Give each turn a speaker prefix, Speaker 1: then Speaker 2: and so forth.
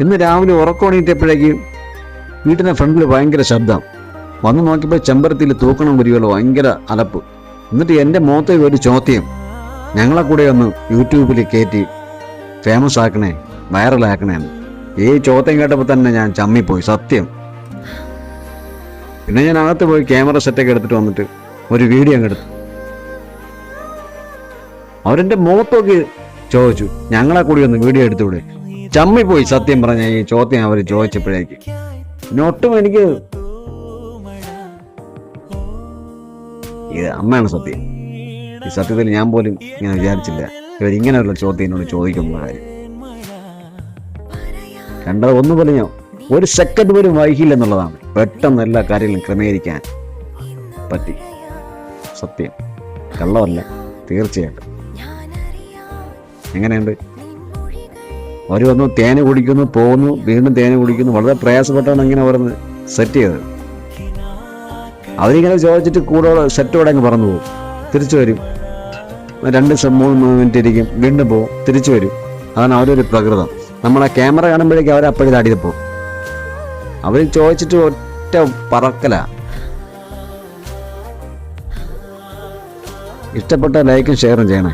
Speaker 1: ഇന്ന് രാവിലെ ഉറക്കമണിയിട്ടപ്പോഴേക്കും വീട്ടിൻ്റെ ഫ്രണ്ടിൽ ഭയങ്കര ശബ്ദം. വന്ന് നോക്കിയപ്പോൾ ചെമ്പരത്തിയിൽ തൂക്കണം വരികളോ ഭയങ്കര അലപ്പ്. എന്നിട്ട് എൻ്റെ മുഖത്തേക്ക് ഒരു ചോദ്യം, ഞങ്ങളെ കൂടെ ഒന്ന് യൂട്യൂബിൽ കയറ്റി ഫേമസ് ആക്കണേ, വൈറലാക്കണേ. ഈ ചോദ്യം കേട്ടപ്പോൾ തന്നെ ഞാൻ ചമ്മിപ്പോയി, സത്യം. പിന്നെ ഞാൻ അകത്ത് പോയി ക്യാമറ സെറ്റൊക്കെ എടുത്തിട്ട് വന്നിട്ട് ഒരു വീഡിയോ അങ്ങ് എടുത്തു. അവരെൻ്റെ മുഖത്തൊക്കെ ചോദിച്ചു, ഞങ്ങളെ കൂടി ഒന്ന് വീഡിയോ എടുത്തുകൂടെ. ചമ്മിപ്പോയി സത്യം പറഞ്ഞ ഈ ചോദ്യം അവർ ചോദിച്ചപ്പോഴേക്ക്. പിന്നെ ഒട്ടും എനിക്ക് ഇത് അമ്മയാണ് സത്യം. ഈ സത്യത്തിൽ ഞാൻ പോലും ഇങ്ങനെ വിചാരിച്ചില്ല ഇവരിങ്ങനെയുള്ള ചോദ്യം എന്നോട് ചോദിക്കുന്ന കാര്യം. കണ്ടത് ഒന്നുപോലെ ഞാൻ ഒരു സെക്കൻഡ് പോലും വൈകില്ല എന്നുള്ളതാണ്. പെട്ടെന്ന് എല്ലാ കാര്യങ്ങളും ക്രമീകരിക്കാൻ പറ്റി. സത്യം, കള്ളമല്ല, തീർച്ചയായിട്ടും. എങ്ങനെയുണ്ട്? അവർ വന്നു, തേന് കുടിക്കുന്നു, പോകുന്നു, വീണ്ടും തേന് കുടിക്കുന്നു. വളരെ പ്രയാസപ്പെട്ടാണ് ഇങ്ങനെ ഓരോന്ന് സെറ്റ് ചെയ്തത്. അവരിങ്ങനെ ചോദിച്ചിട്ട് കൂടെ സെറ്റോടെ അങ്ങ് പറന്നു പോകും, തിരിച്ചു വരും. 2-3 മിനിറ്റ് ഇരിക്കും, വീണ്ടും പോകും, തിരിച്ചു വരും. അതാണ് അവരൊരു പ്രകൃതം. നമ്മളെ ക്യാമറ കാണുമ്പോഴേക്കും അവരപ്പോഴും അടിയപ്പോൾ അവർ ചോദിച്ചിട്ട് ഒറ്റ പറക്കല. ഇഷ്ടപ്പെട്ട ലൈക്കും ഷെയറും ചെയ്യണേ.